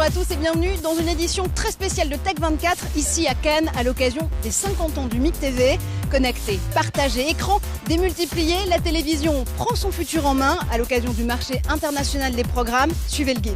Bonjour à tous et bienvenue dans une édition très spéciale de Tech 24, ici à Cannes, à l'occasion des 50 ans du MIP TV. Connecté, partagé, écran démultiplié, la télévision prend son futur en main à l'occasion du marché international des programmes. Suivez le guide.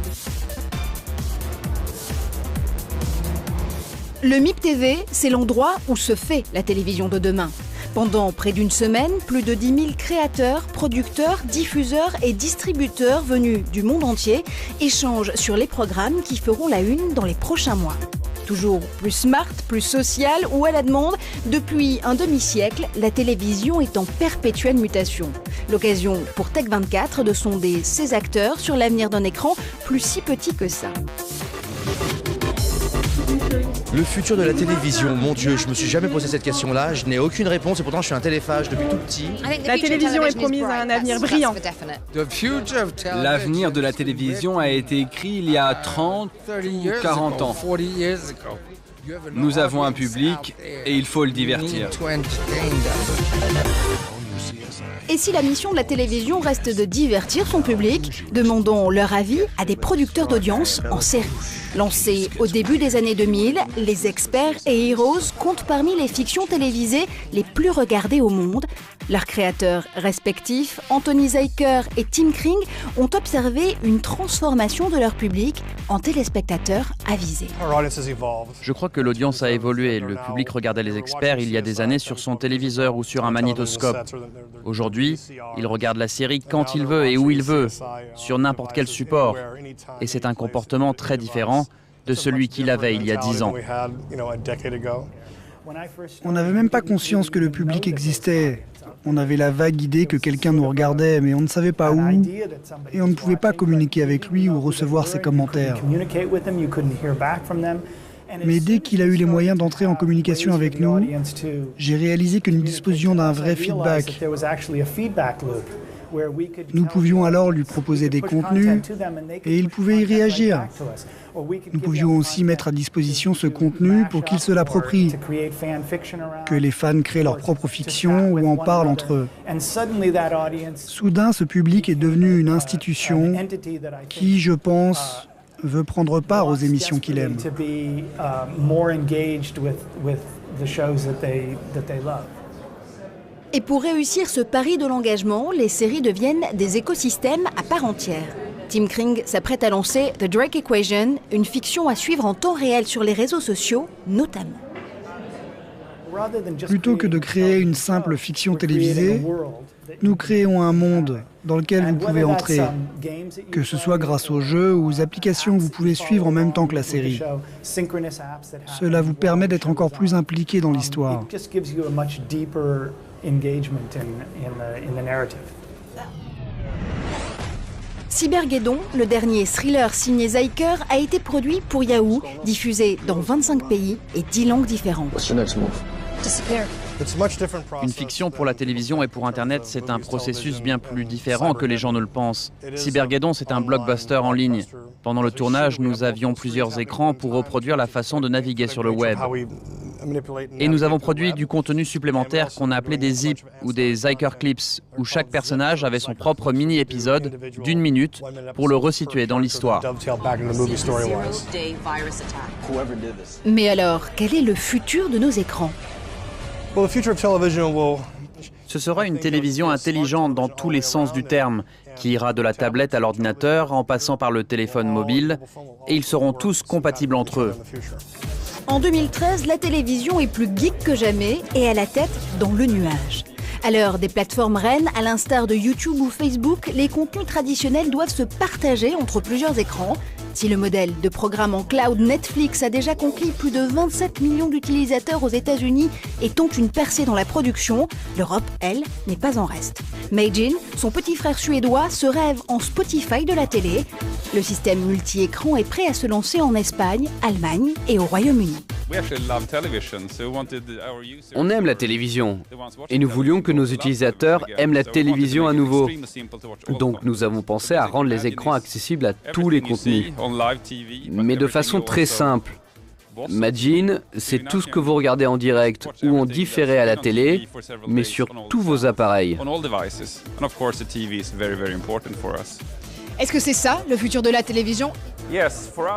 Le MIP TV, c'est l'endroit où se fait la télévision de demain. Pendant près d'une semaine, plus de 10 000 créateurs, producteurs, diffuseurs et distributeurs venus du monde entier échangent sur les programmes qui feront la une dans les prochains mois. Toujours plus smart, plus social ou à la demande, depuis un demi-siècle, la télévision est en perpétuelle mutation. L'occasion pour Tech 24 de sonder ses acteurs sur l'avenir d'un écran plus si petit que ça. Le futur de la télévision, mon Dieu, je me suis jamais posé cette question-là, je n'ai aucune réponse et pourtant je suis un téléphage depuis tout petit. La télévision est promise à un avenir brillant. L'avenir de la télévision a été écrit il y a 30 ou 40 ans. Nous avons un public et il faut le divertir. Et si la mission de la télévision reste de divertir son public, demandons leur avis à des producteurs d'audience en série. Lancés au début des années 2000, les Experts et Heroes comptent parmi les fictions télévisées les plus regardées au monde. Leurs créateurs respectifs, Anthony Zuiker et Tim Kring, ont observé une transformation de leur public en téléspectateurs avisés. Je crois que l'audience a évolué. Le public regardait les Experts il y a des années sur son téléviseur ou sur un magnétoscope. Aujourd'hui, il regarde la série quand il veut et où il veut, sur n'importe quel support. Et c'est un comportement très différent de celui qu'il avait il y a 10 ans. On n'avait même pas conscience que le public existait. On avait la vague idée que quelqu'un nous regardait, mais on ne savait pas où, et on ne pouvait pas communiquer avec lui ou recevoir ses commentaires. Mais dès qu'il a eu les moyens d'entrer en communication avec nous, j'ai réalisé que nous disposions d'un vrai feedback. Nous pouvions alors lui proposer des contenus et il pouvait y réagir. Nous pouvions aussi mettre à disposition ce contenu pour qu'il se l'approprie, que les fans créent leur propre fiction ou en parlent entre eux. Soudain, ce public est devenu une institution qui, je pense, veut prendre part aux émissions qu'il aime. Et pour réussir ce pari de l'engagement, les séries deviennent des écosystèmes à part entière. Tim Kring s'apprête à lancer The Drake Equation, une fiction à suivre en temps réel sur les réseaux sociaux, notamment. Plutôt que de créer une simple fiction télévisée, nous créons un monde dans lequel vous pouvez entrer, que ce soit grâce aux jeux ou aux applications que vous pouvez suivre en même temps que la série. Cela vous permet d'être encore plus impliqué dans l'histoire. Cybergeddon, le dernier thriller signé Zuiker, a été produit pour Yahoo, diffusé dans 25 pays et 10 langues différentes. Une fiction pour la télévision et pour Internet, c'est un processus bien plus différent que les gens ne le pensent. Cybergeddon, c'est un blockbuster en ligne. Pendant le tournage, nous avions plusieurs écrans pour reproduire la façon de naviguer sur le web. Et nous avons produit du contenu supplémentaire qu'on a appelé des zips ou des Zuiker Clips, où chaque personnage avait son propre mini-épisode d'1 minute pour le resituer dans l'histoire. Mais alors, quel est le futur de nos écrans ? Ce sera une télévision intelligente dans tous les sens du terme, qui ira de la tablette à l'ordinateur en passant par le téléphone mobile, et ils seront tous compatibles entre eux. En 2013, la télévision est plus geek que jamais et a la tête dans le nuage. À l'heure des plateformes reines, à l'instar de YouTube ou Facebook, les contenus traditionnels doivent se partager entre plusieurs écrans. Si le modèle de programme en cloud Netflix a déjà conquis plus de 27 millions d'utilisateurs aux États-Unis et tente une percée dans la production, l'Europe, elle, n'est pas en reste. Meijin, son petit frère suédois, se rêve en Spotify de la télé. Le système multi-écran est prêt à se lancer en Espagne, Allemagne et au Royaume-Uni. On aime la télévision et nous voulions que nos utilisateurs aiment la télévision à nouveau. Donc nous avons pensé à rendre les écrans accessibles à tous les contenus, mais de façon très simple. Meijin, c'est tout ce que vous regardez en direct ou en différé à la télé, mais sur tous vos appareils. Est-ce que c'est ça, le futur de la télévision ?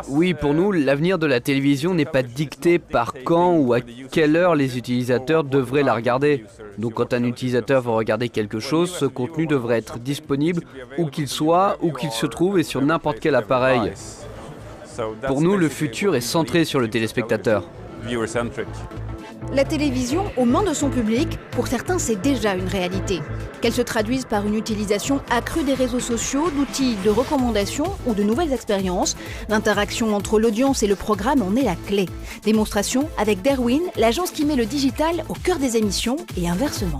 Oui, pour nous, l'avenir de la télévision n'est pas dicté par quand ou à quelle heure les utilisateurs devraient la regarder. Donc quand un utilisateur veut regarder quelque chose, ce contenu devrait être disponible où qu'il soit, où qu'il se trouve et sur n'importe quel appareil. Pour nous, le futur est centré sur le téléspectateur. La télévision aux mains de son public, pour certains, c'est déjà une réalité. Qu'elle se traduise par une utilisation accrue des réseaux sociaux, d'outils de recommandation ou de nouvelles expériences, l'interaction entre l'audience et le programme en est la clé. Démonstration avec Derwin, l'agence qui met le digital au cœur des émissions et inversement.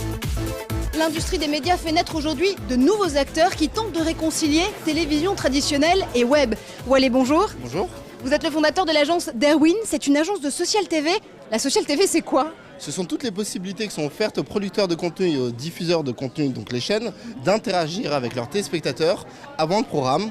L'industrie des médias fait naître aujourd'hui de nouveaux acteurs qui tentent de réconcilier télévision traditionnelle et web. Wallet, bonjour. Bonjour. Vous êtes le fondateur de l'agence Derwin, c'est une agence de social TV. La social TV, c'est quoi ? Ce sont toutes les possibilités qui sont offertes aux producteurs de contenu et aux diffuseurs de contenu, donc les chaînes, d'interagir avec leurs téléspectateurs avant le programme,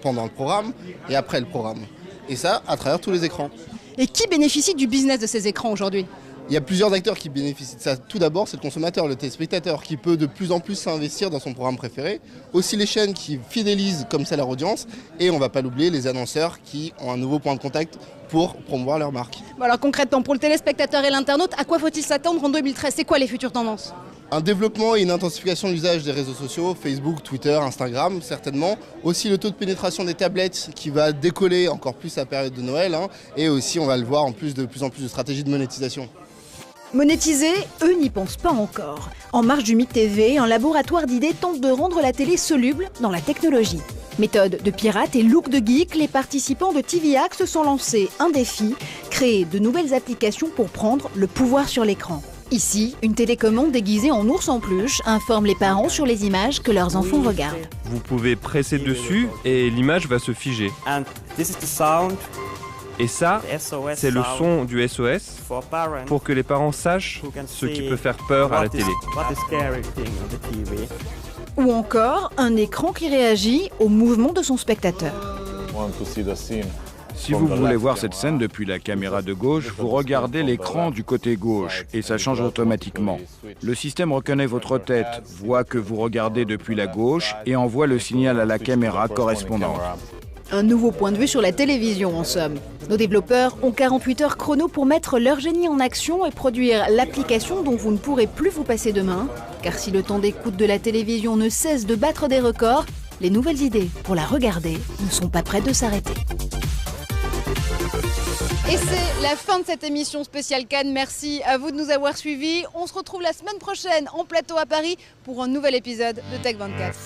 pendant le programme et après le programme. Et ça, à travers tous les écrans. Et qui bénéficie du business de ces écrans aujourd'hui ? Il y a plusieurs acteurs qui bénéficient de ça. Tout d'abord, c'est le consommateur, le téléspectateur, qui peut de plus en plus s'investir dans son programme préféré. Aussi les chaînes qui fidélisent comme ça leur audience. Et on ne va pas l'oublier, les annonceurs qui ont un nouveau point de contact pour promouvoir leur marque. Bon alors concrètement, pour le téléspectateur et l'internaute, à quoi faut-il s'attendre en 2013 ? C'est quoi les futures tendances ? Un développement et une intensification de l'usage des réseaux sociaux, Facebook, Twitter, Instagram, certainement. Aussi le taux de pénétration des tablettes qui va décoller encore plus à la période de Noël. Et aussi, on va le voir, en plus de plus de stratégies de monétisation. Monétiser, eux n'y pensent pas encore. En marge du Mythe TV, un laboratoire d'idées tente de rendre la télé soluble dans la technologie. Méthode de pirate et look de geek, les participants de TVAC se sont lancés un défi, créer de nouvelles applications pour prendre le pouvoir sur l'écran. Ici, une télécommande déguisée en ours en peluche informe les parents sur les images que leurs enfants regardent. Vous pouvez presser dessus et l'image va se figer. Et ça, c'est le son du SOS pour que les parents sachent ce qui peut faire peur à la télé. Ou encore, un écran qui réagit au mouvement de son spectateur. Si vous voulez voir cette scène depuis la caméra de gauche, vous regardez l'écran du côté gauche et ça change automatiquement. Le système reconnaît votre tête, voit que vous regardez depuis la gauche et envoie le signal à la caméra correspondante. Un nouveau point de vue sur la télévision, en somme. Nos développeurs ont 48 heures chrono pour mettre leur génie en action et produire l'application dont vous ne pourrez plus vous passer demain. Car si le temps d'écoute de la télévision ne cesse de battre des records, les nouvelles idées pour la regarder ne sont pas prêtes de s'arrêter. Et c'est la fin de cette émission spéciale Cannes. Merci à vous de nous avoir suivis. On se retrouve la semaine prochaine en plateau à Paris pour un nouvel épisode de Tech 24.